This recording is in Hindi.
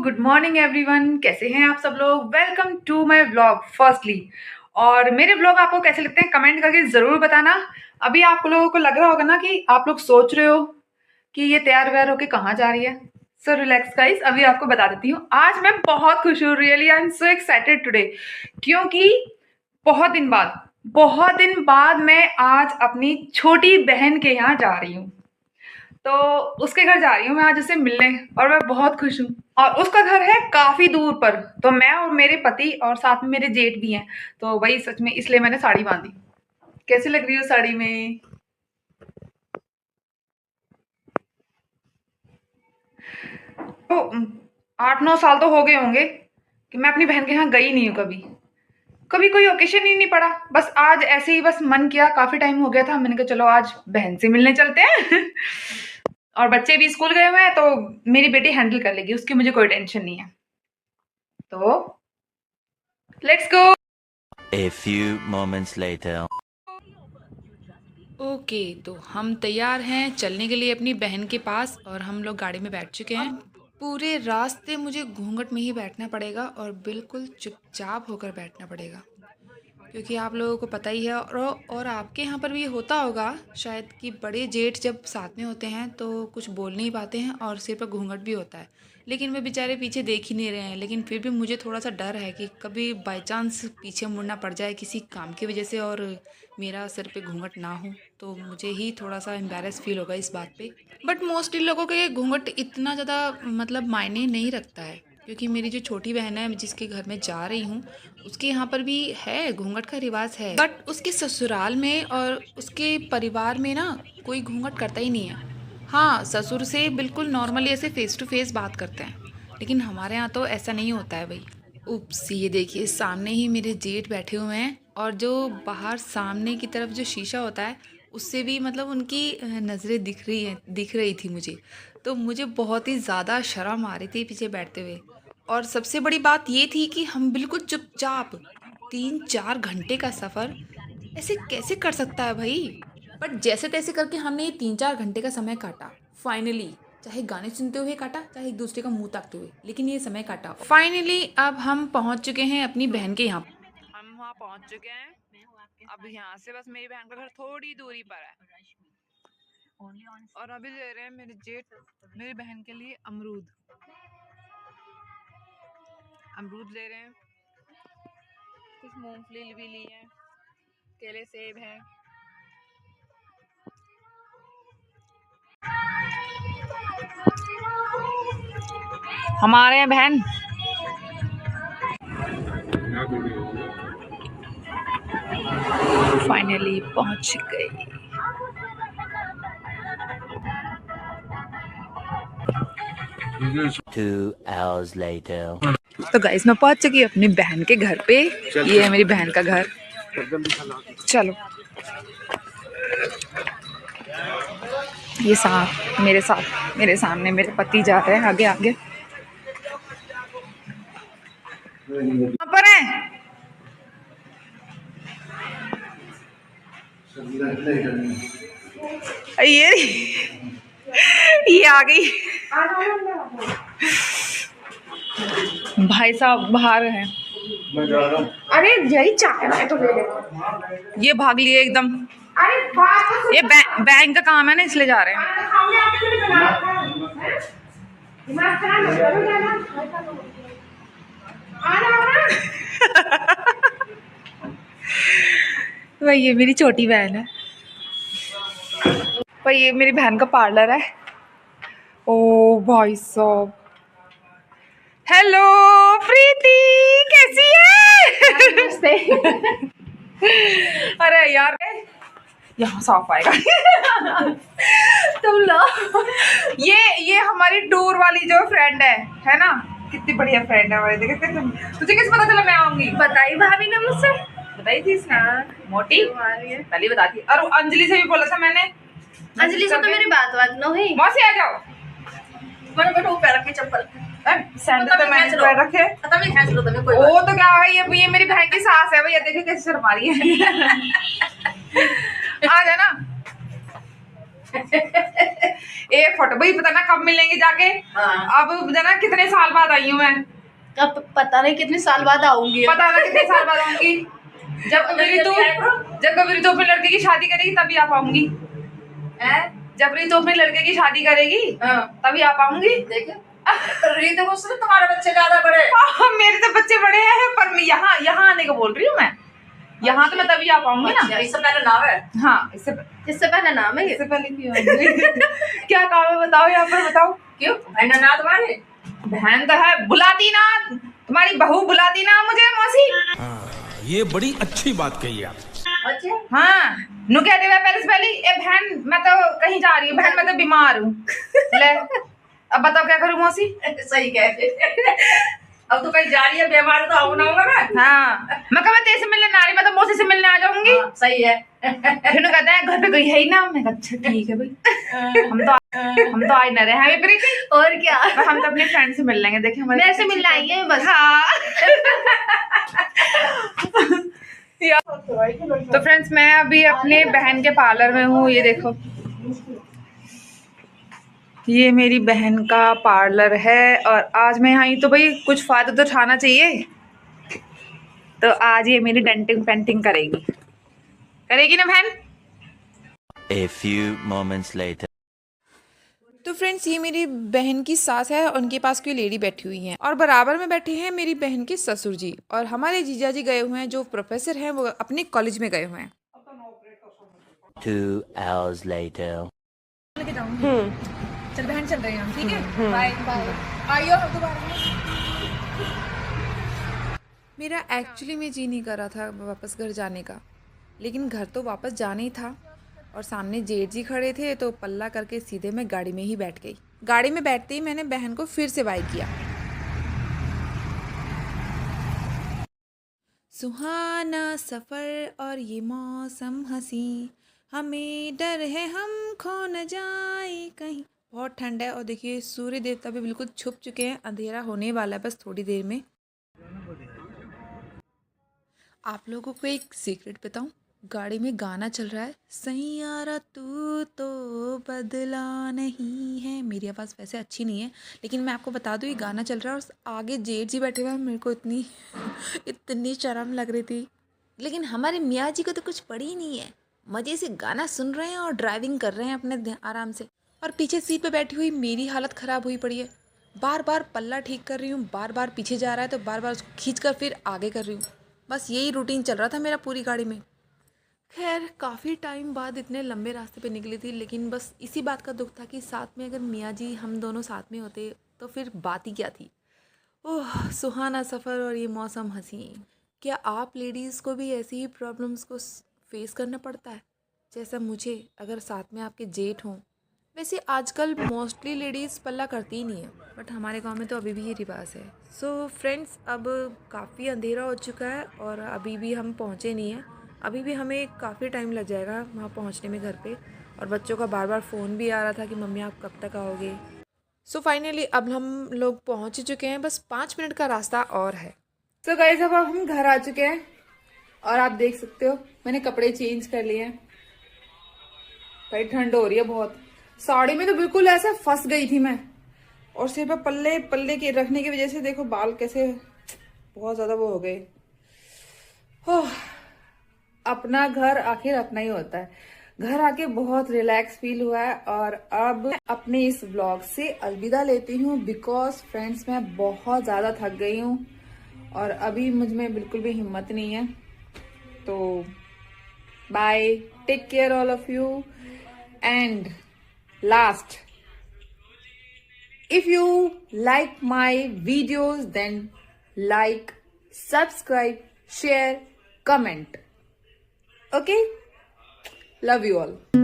गुड मॉर्निंग एवरीवन, कैसे हैं आप सब लोग। Welcome to my vlog firstly. और मेरे व्लॉग आपको कैसे लगते हैं कमेंट करके ज़रूर बताना। अभी आप लोगों को लग रहा होगा ना कि आप लोग सोच रहे हो कि ये तैयार व्यार होके कहाँ जा रही है। सो रिलैक्स गाइस, अभी आपको बता देती हूँ। आज मैं बहुत खुश हूँ, really I am so excited today, क्योंकि बहुत दिन बाद मैं आज अपनी छोटी बहन के यहाँ जा रही हूँ। तो उसके घर जा रही हूँ मैं आज उसे मिलने, और मैं बहुत खुश हूँ। और उसका घर है काफी दूर पर, तो मैं और मेरे पति और साथ में मेरे जेठ भी हैं। तो वही सच में इसलिए मैंने साड़ी बांधी। कैसी लग रही हो साड़ी में? तो 8-9 साल तो हो गए होंगे कि मैं अपनी बहन के यहाँ गई नहीं हूँ कभी। कभी कोई ओकेशन ही नहीं पड़ा, बस आज ऐसे ही बस मन किया, काफी टाइम हो गया था, मैंने कहा चलो आज बहन से मिलने चलते हैं। और बच्चे भी स्कूल गए हुए हैं तो मेरी बेटी हैंडल कर लेगी, उसकी मुझे कोई टेंशन नहीं है। तो let's go. A few moments later. Okay तो हम तैयार हैं चलने के लिए अपनी बहन के पास, और हम लोग गाड़ी में बैठ चुके हैं। पूरे रास्ते मुझे घूंघट में ही बैठना पड़ेगा और बिल्कुल चुपचाप होकर बैठना पड़ेगा, क्योंकि आप लोगों को पता ही है और आपके यहाँ पर भी ये होता होगा शायद कि बड़े जेठ जब साथ में होते हैं तो कुछ बोल नहीं पाते हैं और सिर पर घूंघट भी होता है। लेकिन वे बेचारे पीछे देख ही नहीं रहे हैं, लेकिन फिर भी मुझे थोड़ा सा डर है कि कभी बाय चांस पीछे मुड़ना पड़ जाए किसी काम की वजह से और मेरा सिर पे घूंघट ना हो, तो मुझे ही थोड़ा सा एम्बैरेस फील होगा इस बात पे। बट मोस्टली लोगों के घूंघट इतना ज़्यादा मतलब मायने नहीं रखता है, क्योंकि मेरी जो छोटी बहन है जिसके घर में जा रही हूँ उसके यहाँ पर भी है, घूंघट का रिवाज है। बट उसके ससुराल में और उसके परिवार में ना कोई घूंघट करता ही नहीं है। हाँ, ससुर से बिल्कुल नॉर्मली ऐसे फेस टू फेस बात करते हैं, लेकिन हमारे यहाँ तो ऐसा नहीं होता है भाई। उप्स, ये देखिए सामने ही मेरे जेठ बैठे हुए हैं, और जो बाहर सामने की तरफ जो शीशा होता है उससे भी मतलब उनकी नज़रें दिख रही थी मुझे। तो मुझे बहुत ही ज़्यादा शर्म आ रही थी पीछे बैठते हुए। और सबसे बड़ी बात ये थी कि हम बिल्कुल चुपचाप 3-4 घंटे का सफ़र ऐसे कैसे कर सकता है भाई। बट जैसे तैसे करके हमने ये 3-4 घंटे का समय काटा फाइनली। चाहे गाने सुनते हुए काटा, चाहे एक दूसरे का मुंह ताकते हुए, लेकिन ये समय काटा फाइनली। अब हम पहुंच चुके हैं अपनी बहन के यहाँ। हम वहाँ पहुंच चुके हैं। अब यहाँ से बस मेरी बहन का घर थोड़ी दूरी पर है, और अभी ले रहे हैं मेरे जेठ मेरी बहन के लिए अमरूद अमरूद ले रहे हैं। कुछ मूंगफली भी ली है, केले सेब हैं। हमारे यहाँ बहन फाइनली पहुंच गई। Two hours later. तो गाइस मैं पहुंच चुकी अपनी बहन के घर पे। ये है मेरी बहन का घर। चलो, ये मेरे सामने मेरे पति जा रहे हैं आगे आगे। कहाँ पर हैं? ये आ गई। भाई साहब बाहर हैं। अरे यही चाय तो ले ले। ये भाग लिए एकदम। अरे बात ये बैंक का काम है ना, इसलिए जा रहे हैं। सामने आके मेरे बना दिमाग खराब मत करो ज्यादा। भाई ये मेरी छोटी बहन है। भाई ये मेरी बहन का पार्लर है। ओ भाई साहब, हेलो प्रीति, कैसी है? अरे यार यहाँ साफ आएगा। तुम लोग ये हमारी टूर वाली जो फ्रेंड है ना, कितनी बढ़िया फ्रेंड है हमारी। देखे तुझे कैसे पता चला मैं आऊंगी? बताई भाभी ने मुझसे, बताई थी इसने। मोटी पहले बता दी। और अंजलि से भी बोला था मैंने। अंजलि से तो मेरी बात न हुई। वहां से आ जाओ। मैंने बैठो पैर रखे चप्पल सैंडल तो मैंने पैर रखे। पता नहीं खींच लो तुम्हें कोई वो तो क्या है, ये मेरी बहन की सास है भैया, देखिए कैसे शर्मा रही है। आ जाना। ए फोटो भाई पता ना कब मिलेंगे जाके। हाँ। अब पता ना कितने साल बाद आई हूँ मैं। अब पता नहीं कितने साल बाद आऊंगी। पता ना कितने साल बाद आऊंगी। जब कभी ऋतु अपने लड़के की शादी करेगी तभी आ पाऊंगी। जब ऋतु अपने लड़के की शादी करेगी तभी आ पाऊंगी। रीतु को सिर्फ तुम्हारे बच्चे ज्यादा बड़े। मेरे तो बच्चे बड़े हैं पर मैं यहाँ आने को बोल रही हूँ मैं। यहाँ तो मैं तभी आ पाऊंगी ना। इससे पहले नाम है। हाँ इससे पहले नाम है। इससे पहले क्यों आऊंगी? क्या काम है बताओ, यहाँ पर बताओ। क्यों बहन ना तुम्हारी? बहन तो है, बुलाती ना तुम्हारी बहू बुलाती ना मुझे मौसी। ये बड़ी अच्छी बात कही आप। अच्छा हाँ नु कहते हुए पहले से पहले ए बहन मैं तो कहीं जा रही हूँ, बहन मैं तो बीमार हूँ। ले अब बताओ क्या करूँ मौसी। सही कहते। अब तो कहीं जा रही है बीमार तो आऊँ ना होगा मैं। हाँ मैं कब तेरे से मिलने ना रही, मैं तो मौसी से मिलने आ जाऊंगी। हाँ, सही है। फिर नु कहते हैं घर पे कोई है ही ना। मैं कहा अच्छा ठीक है भाई, हम तो आज न रहे हैं प्रीति। और क्या, हम तो अपने फ्रेंड से मिल लेंगे। देखिए हमारे मेरे से मिलने आई है बस। हाँ। तो फ्रेंड्स मैं अभी अपने बहन के पार्लर में हूँ। ये देखो ये मेरी बहन का पार्लर है और आज मैं आई तो भाई कुछ फायदा तो उठाना चाहिए। तो आज ये मेरी डेंटिंग पेंटिंग करेगी ना बहन। A few moments later. तो फ्रेंड्स ये मेरी बहन की सास है, उनके पास कोई लेडी बैठी हुई है और बराबर में बैठे हैं मेरी बहन के ससुर जी और हमारे जीजा जी गए हुए हैं जो प्रोफेसर हैं, वो अपने कॉलेज में गए हुए हैं। 2 hours later. चल बहन चल रही हैं ठीक है। बाय बाय आइयो दोबारा। मेरा एक्चुअली में जी नहीं कर रहा था वापस घर जाने का, लेकिन घर तो वापस जाना ही था और सामने जेठ जी खड़े थे तो पल्ला करके सीधे मैं गाड़ी में ही बैठ गई। गाड़ी में बैठते ही मैंने बहन को फिर से बाय किया। सुहाना सफ़र और ये मौसम हंसी, हमें डर है हम खो न जाए कहीं। बहुत ठंड है और देखिए सूर्य देवता भी बिल्कुल छुप चुके हैं, अंधेरा होने वाला है बस थोड़ी देर में। आप लोगों को एक सीक्रेट बताऊं, गाड़ी में गाना चल रहा है, सैयारा तू तो बदला नहीं है। मेरी आवाज़ वैसे अच्छी नहीं है लेकिन मैं आपको बता दूं ये गाना चल रहा है और आगे जेठ जी बैठे हुए हैं। मेरे को इतनी शर्म लग रही थी, लेकिन हमारे मियाँ जी को तो कुछ पड़ी ही नहीं है, मज़े से गाना सुन रहे हैं और ड्राइविंग कर रहे हैं अपने आराम से। और पीछे सीट पे बैठी हुई मेरी हालत ख़राब हुई पड़ी है, बार बार पल्ला ठीक कर रही हूँ, बार बार पीछे जा रहा है तो बार बार उसको खींच कर फिर आगे कर रही हूँ। बस यही रूटीन चल रहा था मेरा पूरी गाड़ी में। खैर काफ़ी टाइम बाद इतने लंबे रास्ते पे निकली थी, लेकिन बस इसी बात का दुख था कि साथ में अगर मियाँ जी हम दोनों साथ में होते तो फिर बात ही क्या थी। ओह सुहाना सफ़र और ये मौसम हंसी। क्या आप लेडीज़ को भी ऐसी ही प्रॉब्लम्स को फेस करना पड़ता है जैसा मुझे, अगर साथ में आपके जेठ हों? वैसे आजकल मोस्टली लेडीज़ पल्ला करती ही नहीं है, बट हमारे गांव में तो अभी भी ये रिवाज है। सो फ्रेंड्स अब काफ़ी अंधेरा हो चुका है और अभी भी हम पहुंचे नहीं हैं, अभी भी हमें काफ़ी टाइम लग जाएगा वहाँ पहुंचने में घर पे। और बच्चों का बार बार फ़ोन भी आ रहा था कि मम्मी आप कब तक आओगे। सो फाइनली अब हम लोग पहुँच चुके हैं, बस 5 मिनट का रास्ता और है। तो गाइस अब हम घर आ चुके हैं और आप देख सकते हो मैंने कपड़े चेंज कर लिए हैं। भाई ठंड हो रही है बहुत, साड़ी में तो बिल्कुल ऐसे फंस गई थी मैं और सिर पे पल्ले के रखने की वजह से देखो बाल कैसे बहुत ज्यादा वो हो गए। अपना घर आखिर अपना ही होता है। घर आके बहुत रिलैक्स फील हुआ है और अब अपने इस व्लॉग से अलविदा लेती हूँ बिकॉज फ्रेंड्स मैं बहुत ज्यादा थक गई हूँ और अभी मुझ में बिल्कुल भी हिम्मत नहीं है। तो bye, take care all of you and last, if you like my videos then like, subscribe, share, comment. Okay, love you all.